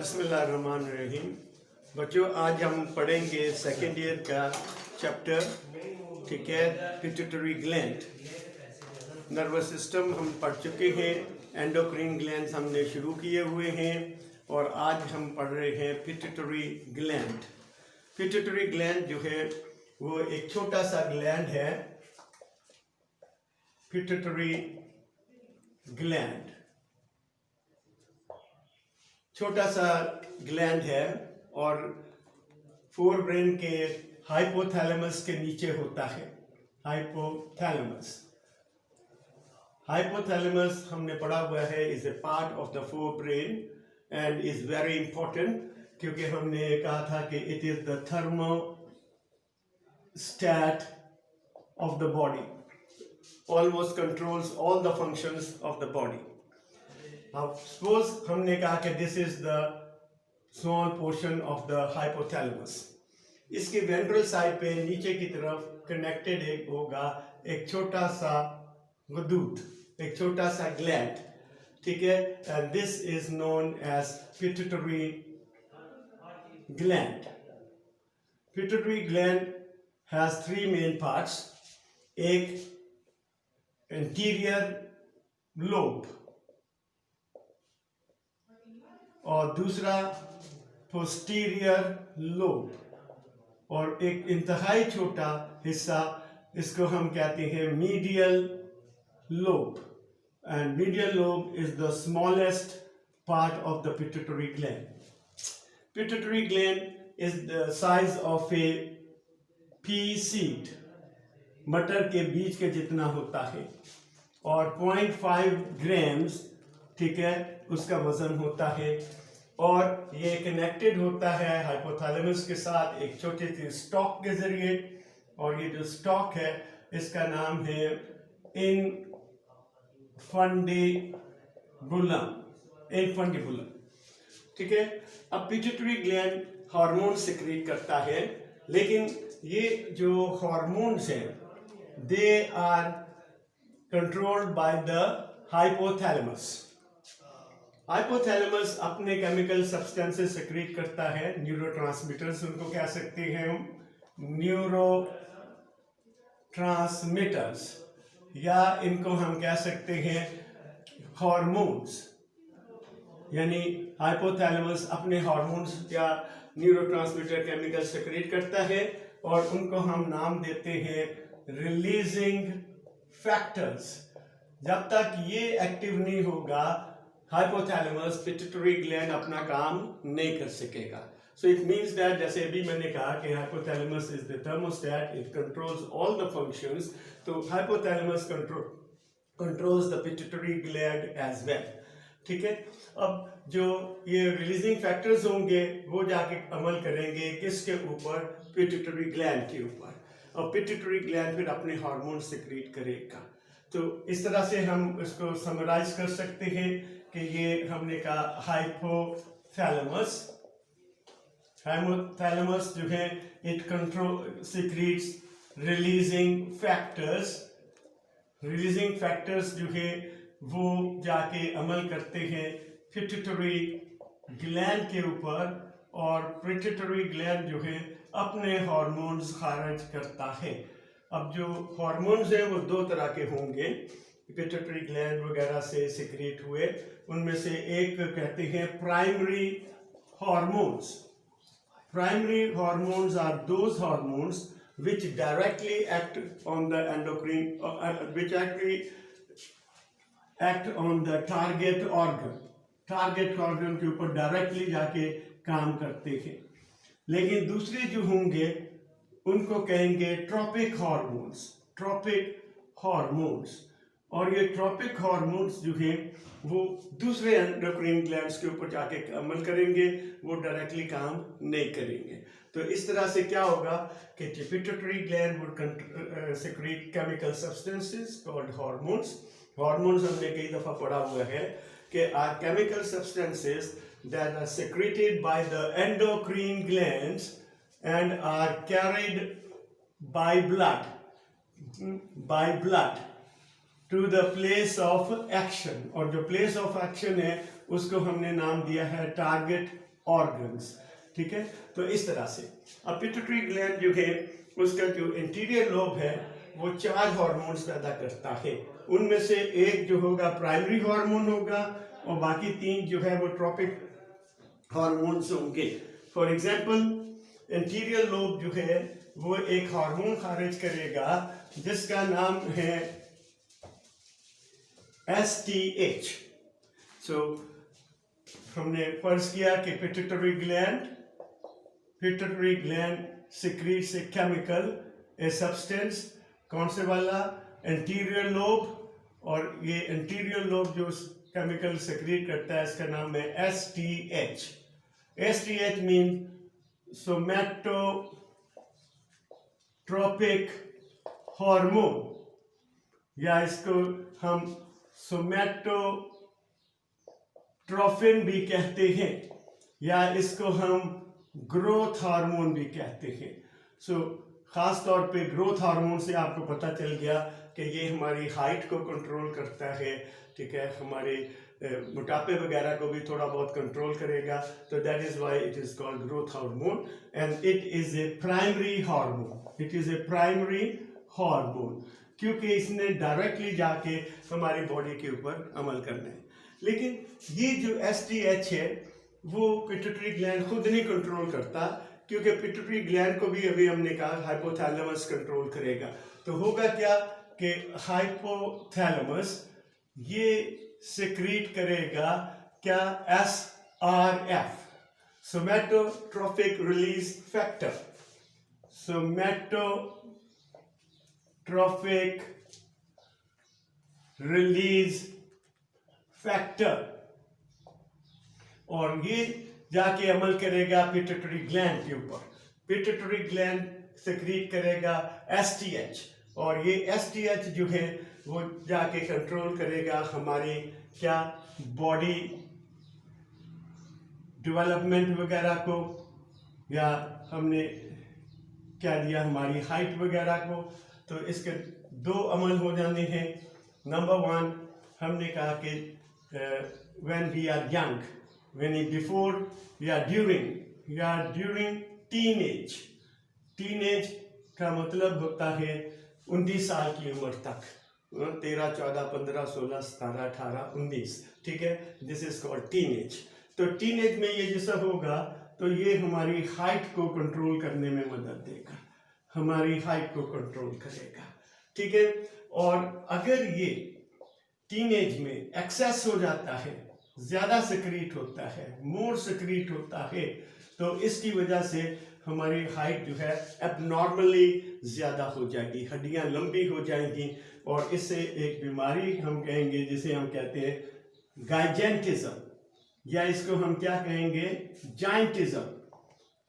बिस्मिल्लाहिर्रहमानिर्रहीम। बच्चों, आज हम पढ़ेंगे सेकेंड ईयर का चैप्टर, ठीक है, पिट्यूटरी ग्लैंड। नर्वस सिस्टम हम पढ़ चुके हैं, एंडोक्रीन ग्लैंड्स हमने शुरू किए हुए हैं और आज हम पढ़ रहे हैं पिट्यूटरी ग्लैंड। पिट्यूटरी ग्लैंड जो है वो एक छोटा सा ग्लैंड है। पिट्यूटरी ग्लैंड छोटा सा ग्लैंड है और फोर ब्रेन के हाइपोथैलेमस के नीचे होता है। हाइपोथैलेमस हमने पढ़ा हुआ है, is a part of the fore brain and is very important, क्योंकि हमने कहा था कि it is the thermostat of the body, almost controls all the functions of the body. अब सपोज हमने कहा कि this is the small portion of the hypothalamus. इसके वेंट्रल साइड पे नीचे की तरफ कनेक्टेड एक होगा एक छोटा सा गदूत, एक छोटा सा ग्लैंड, ठीक है, and this is known as pituitary gland. Pituitary gland has three main parts. एक एंटीरियर लोब और दूसरा पोस्टीरियर लोब, और एक इंतहाई छोटा हिस्सा इसको हम कहते हैं medial lobe, and medial lobe is the smallest part of the pituitary gland. Pituitary gland is the size of A P seed, मटर के बीज के जितना होता है, और 0.5 ग्राम्स, ठीक है, उसका वजन होता है। और ये कनेक्टेड होता है हाइपोथैलेमस के साथ एक छोटे से स्टॉक के जरिए, और ये जो स्टॉक है इसका नाम है इनफंडिबुलम, ठीक है। अब पिट्यूटरी ग्लैंड हार्मोन सिक्रीट करता है, लेकिन ये जो हार्मोन्स हैं they are controlled by the hypothalamus. Hypothalamus अपने केमिकल सब्सटेंसेस सिक्रीट करता है, न्यूरोट्रांसमीटर्स उनको कह सकते हैं हम, न्यूरोट्रांसमीटर्स, या इनको हम कह सकते हैं हार्मोन्स। यानी हाइपोथैलेमस अपने हार्मोन्स या न्यूरोट्रांसमीटर केमिकल सिक्रीट करता है, और उनको हम नाम देते हैं रिलीजिंग फैक्टर्स। जब तक ये एक्टिव नहीं होगा हाइपोथैलेमस, पिट्यूटरी ग्लैंड अपना काम नहीं कर सकेगा। सो इट मींस दैट, जैसे अभी मैंने कहा कि hypothalamus is the thermostat, it controls all the functions, तो hypothalamus controls the pituitary gland as well, ठीक है। अब जो ये रिलीजिंग फैक्टर्स होंगे वो जाके अमल करेंगे किसके ऊपर? पिट्यूटरी ग्लैंड के ऊपर, और पिट्यूटरी ग्लैंड फिर अपने हार्मोन सिक्रीट करेगा। तो इस तरह से हम इसको समराइज कर सकते हैं कि ये हमने कहा हाइपोथैलेमस जो है it control secretes releasing factors जो है वो जाके अमल करते हैं पिट्यूटरी ग्लैंड के ऊपर, और पिट्यूटरी ग्लैंड जो है अपने हार्मोन्स खारिज करता है। अब जो हार्मोन्स हैं वो दो तरह के होंगे, पिट्यूटरी ग्लैंड वगैरह से सिक्रीट हुए, उनमें से एक कहते हैं primary hormones. Primary hormones are those hormones which directly act on the endocrine, which actually act on the target organ के ऊपर डायरेक्टली जाके काम करते हैं। लेकिन दूसरे जो होंगे उनको कहेंगे ट्रॉपिक हार्मोन्स, और ये ट्रॉपिक हार्मोन्स जो है वो दूसरे एंडोक्राइन ग्लैंड्स के ऊपर जाके अमल करेंगे, वो डायरेक्टली काम नहीं करेंगे। तो इस तरह से क्या होगा कि pituitary gland would secrete chemical substances called hormones. Hormones हमने कई दफा पढ़ा हुआ है कि are chemical substances that are secreted by the endocrine glands and are carried by blood to the place of action, और जो place of action है उसको हमने नाम दिया है टारगेट ऑर्गन्स, ठीक है। तो इस तरह से अब पिट्यूटरी ग्लैंड जो है उसका जो इंटीरियर लोब है वो 4 हार्मोन्स पैदा करता है। उनमें से एक जो होगा प्राइमरी हार्मोन होगा और बाकी 3 जो है वो ट्रॉपिक हार्मोन्स होंगे। फॉर एग्जांपल इंटीरियर लोब जो है वो एक हार्मोन खारिज करेगा जिसका नाम है STH। सो हमने फर्ज किया कि pituitary gland secretes a chemical, a substance, कौन से वाला, एंटीरियर लोब, और ये एंटीरियर लोब जो केमिकल सिक्रीट करता है इसका नाम है STH। STH मीन सोमैटोट्रोपिक हार्मोन, या इसको हम सोमैटोट्रोफिन भी कहते हैं, या इसको हम ग्रोथ हार्मोन भी कहते हैं। सो खास तौर पे ग्रोथ हार्मोन से आपको पता चल गया कि ये हमारी हाइट को कंट्रोल करता है, ठीक है, हमारे मोटापे वगैरह को भी थोड़ा बहुत कंट्रोल करेगा। तो that is why it is called growth hormone and it is a primary hormone. It is a primary hormone क्योंकि इसने डायरेक्टली जाके हमारी बॉडी के ऊपर अमल करना है। लेकिन ये जो STH है वो पिट्यूटरी ग्लैंड खुद नहीं कंट्रोल करता, क्योंकि पिट्यूटरी ग्लैंड को भी अभी हमने कहा हाइपोथैलेमस कंट्रोल करेगा। तो होगा क्या कि हाइपोथैलेमस ये सिक्रीट करेगा क्या, SRF, somatotropic release factor. Somatotropic release factor, और ये जाके अमल करेगा पिट्यूटरी ग्लैंड के ऊपर। पिट्यूटरी ग्लैंड सिक्रीट करेगा STH, और ये STH जो है वो जाके कंट्रोल करेगा हमारे क्या, बॉडी डेवलपमेंट वगैरह को, या हमने क्या दिया, हमारी हाइट वगैरह को। तो इसके 2 अमल हो जाने हैं। नंबर 1 हमने कहा कि when we are young, when before या ड्यूरिंग टीनेज का मतलब होता है 19 साल की उम्र तक, 13, 14, 15, 16, 17, 18, 19, ठीक है, दिस इज कॉल्ड टीनेज। तो टीनेज में ये जैसा होगा तो ये हमारी हाइट को कंट्रोल करने में मदद देगा, हमारी हाइट को कंट्रोल करेगा, ठीक है। और अगर ये टीनेज में एक्सेस हो जाता है, ज्यादा सिक्रीट होता है, मोर सिक्रीट होता है, तो इसकी वजह से हमारी हाइट जो है एबनॉर्मली ज्यादा हो जाएगी, हड्डियां लंबी हो जाएंगी, और इससे एक बीमारी हम कहेंगे जिसे हम कहते हैं गाइजेंटिज्म, या इसको हम क्या कहेंगे, जाइंटिज्म,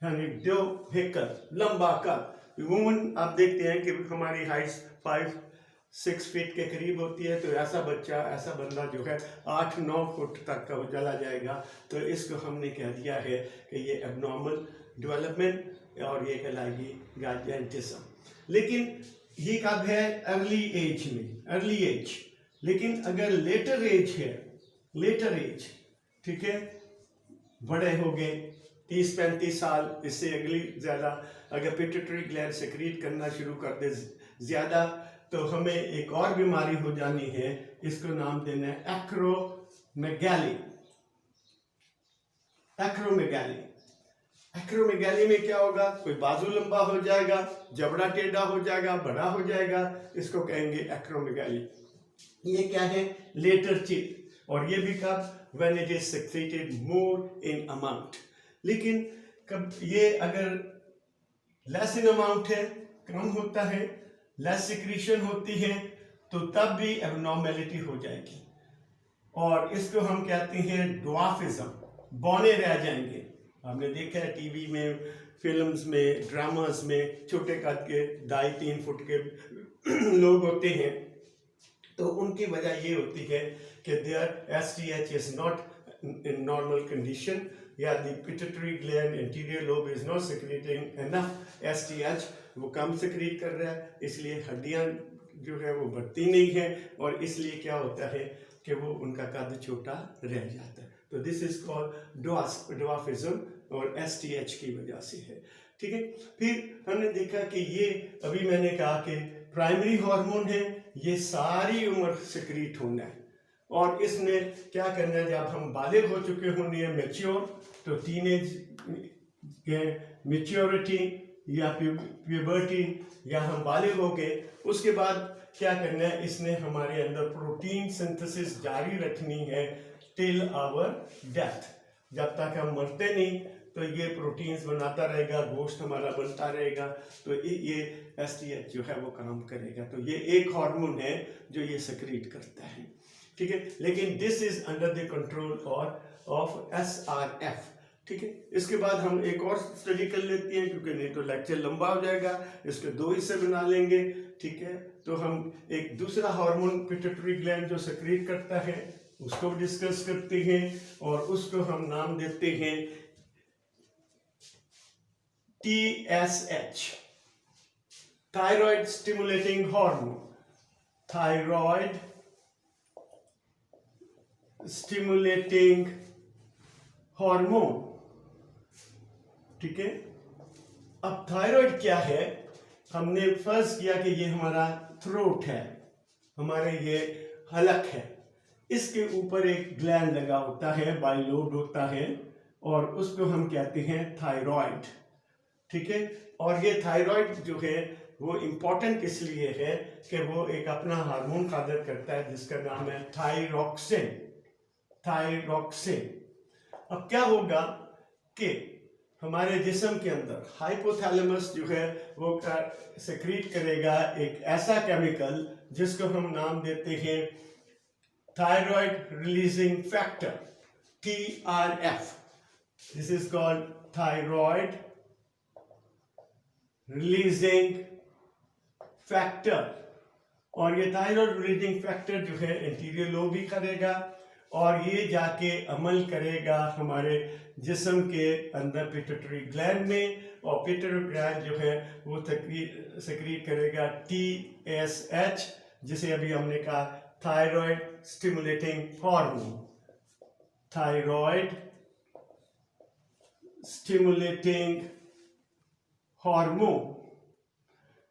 यानी दो हेकर, लंबा कर। वुमन आप देखते हैं कि हमारी हाइट 5-6 फीट के करीब होती है, तो ऐसा बच्चा, ऐसा बंदा जो है 8-9 फुट तक का वो चला जाएगा। तो इसको हमने कह दिया है कि ये एबनॉर्मल डेवलपमेंट, और ये कहलाएगी गाइजेंटिज्म। लेकिन ये कब है, अर्ली एज। लेकिन अगर लेटर एज है, ठीक है, बड़े हो गए 30-35 साल, इससे अगली ज्यादा, अगर पिट्यूटरी ग्लैंड सिक्रीट करना शुरू कर दे ज्यादा, तो हमें एक और बीमारी हो जानी है, इसको नाम देना है एक्रोमेगाली में क्या होगा, कोई बाजू लंबा हो जाएगा, जबड़ा टेढ़ा हो जाएगा, बड़ा हो जाएगा, इसको कहेंगे एक्रोमेगाली। ये क्या है, लेटर चीज, और ये भी कब, when it is secreted more in amount. लेकिन कब ये अगर लेस इन अमाउंट है, कम होता है, लेस सिक्रीशन होती है, तो तब भी एबनॉर्मेलिटी हो जाएगी, और इसको हम कहते हैं ड्वार्फिज्म, बौने रह जाएंगे। आपने देखा है टीवी में, फिल्म्स में, ड्रामास में, छोटे कद के 2.5-3 फुट के लोग होते हैं, तो उनकी वजह ये होती है कि there STH is not in normal condition, या the pituitary gland anterior lobe is not secreting enough STH, वो कम सिक्रीट कर रहा है, इसलिए हड्डियां जो है वो बढ़ती नहीं है, और इसलिए क्या होता है कि वो उनका कद छोटा रह जाता है। तो दिस इज कॉल्ड ड्वार्फिज्म और STH की वजह से है। ठीक है, फिर हमने देखा कि ये अभी मैंने कहा कि प्राइमरी हार्मोन है, ये सारी उम्र सिक्रीट होना है और इसमें क्या करना है, जब हम बालिग हो चुके होंगे मैच्योर, तो टीनेज के मैच्योरिटी या प्यूबर्टी या हम बालिग हो गए, उसके बाद क्या करना है, इसने हमारे अंदर प्रोटीन सिंथेसिस जारी रखनी है टिल आवर डेथ। जब तक हम मरते नहीं तो ये प्रोटीन्स बनाता रहेगा, गोश्त हमारा बनता रहेगा, तो ये STH जो है वो काम करेगा। तो ये एक हार्मोन है जो ये सेक्रेट करता है। ठीक है, लेकिन this is under the control of SRF। ठीक है, इसके बाद हम एक और स्टडी कर लेते हैं क्योंकि नहीं तो लेक्चर लंबा हो जाएगा, इसके 2 हिस्से बना लेंगे। ठीक है, तो हम एक दूसरा हार्मोन पिट्यूटरी ग्लैंड जो सेक्रेट करता है उसको डिस्कस करते हैं और उसको हम नाम देते हैं TSH, thyroid stimulating hormone. Thyroid stimulating hormone. ठीक है, अब थायराइड क्या है, हमने फर्ज किया कि ये हमारा थ्रोट है, हमारे ये हलक है, इसके ऊपर एक ग्लैंड लगा होता है, बाइलोब होता है और उसको हम कहते हैं थायराइड। ठीक है, और ये थायराइड जो है वो इम्पोर्टेंट इसलिए है कि वो एक अपना हार्मोन खादर करता है जिसका नाम है थायरॉक्सिन। थायरॉक्सिन। अब क्या होगा कि हमारे जिस्म के अंदर हाइपोथैलेमस जो है वो सेक्रीट करेगा एक ऐसा केमिकल जिसको हम नाम देते हैं thyroid releasing factor, TRF। This is called thyroid releasing factor. और ये थायराइड रिलीजिंग फैक्टर जो है इंटीरियर लोब भी करेगा और ये जाके अमल करेगा हमारे जिस्म के अंदर पिट्यूटरी ग्लैंड में, और पिट्यूटरी ग्लैंड जो है वो सेक्रीट करेगा TSH, जिसे अभी हमने कहा thyroid stimulating hormone. Thyroid stimulating hormone.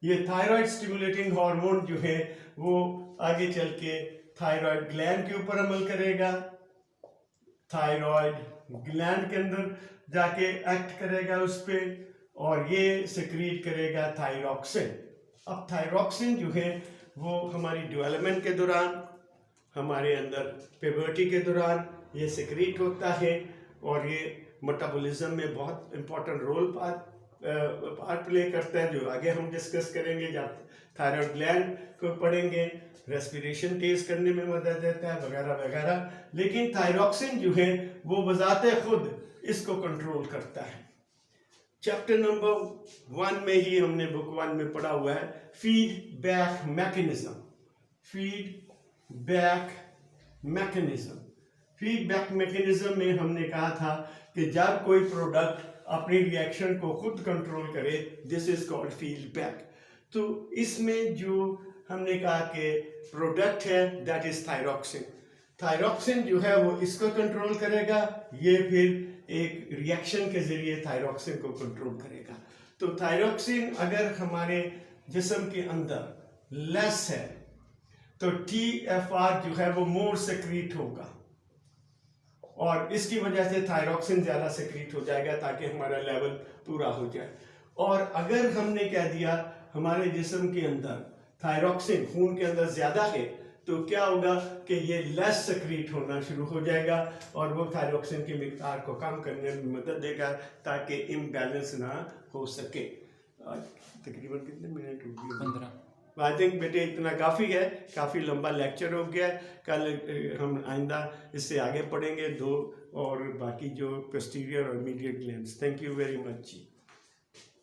ये थायराइड स्टिमुलेटिंग हार्मोन जो है वो आगे चल के थायराइड ग्लैंड के ऊपर अमल करेगा, थायराइड ग्लैंड के अंदर जाके एक्ट करेगा उस पे और ये सेक्रीट करेगा थायरॉक्सिन। अब थायरॉक्सिन जो है वो हमारी डेवलपमेंट के दौरान, हमारे अंदर प्यूबर्टी के दौरान ये सेक्रीट होता है और ये मेटाबॉलिज्म में बहुत इंपॉर्टेंट रोल पार्ट प्ले करता है, जो आगे हम डिस्कस करेंगे जब थायराइड ग्लैंड को पढ़ेंगे। रेस्पिरेशन तेज करने में मदद देता है वगैरह वगैरह। लेकिन थायरॉक्सिन जो है वो बजाते खुद इसको कंट्रोल करता है। चैप्टर नंबर 1 में ही हमने बुक 1 में पढ़ा हुआ है feedback mechanism. Feedback mechanism. Feedback mechanism में हमने कहा था कि जब कोई प्रोडक्ट अपनी रिएक्शन को खुद कंट्रोल करे, दिस इज कॉल्ड फीडबैक। तो इसमें जो हमने कहा कि प्रोडक्ट है दैट इज थायरॉक्सिन। थायरॉक्सिन जो है वो इसको कंट्रोल करेगा, ये फिर एक रिएक्शन के जरिए थायरॉक्सिन को कंट्रोल करेगा। तो थायरॉक्सिन अगर हमारे जिस्म के अंदर लेस है तो TFR जो है वो मोर सेक्रीट होगा और इसकी वजह से थायरॉक्सिन ज्यादा सेक्रीट हो जाएगा ताकि हमारा लेवल पूरा हो जाए। और अगर हमने कह दिया हमारे जिस्म के अंदर थायरॉक्सिन खून के अंदर ज्यादा है तो क्या होगा कि ये लेस सेक्रीट होना शुरू हो जाएगा और वो थायरॉक्सिन की मिकदार को कम करने में मदद देगा ताकि इम्बैलेंस ना हो सके। तकरीबन कितने मिनट हो गए? 15। आई थिंक बेटे इतना काफ़ी है, काफ़ी लंबा लेक्चर हो गया। कल हम आइंदा इससे आगे पढ़ेंगे 2 और बाकी जो पोस्टीरियर और medial glands. Thank you very much ji.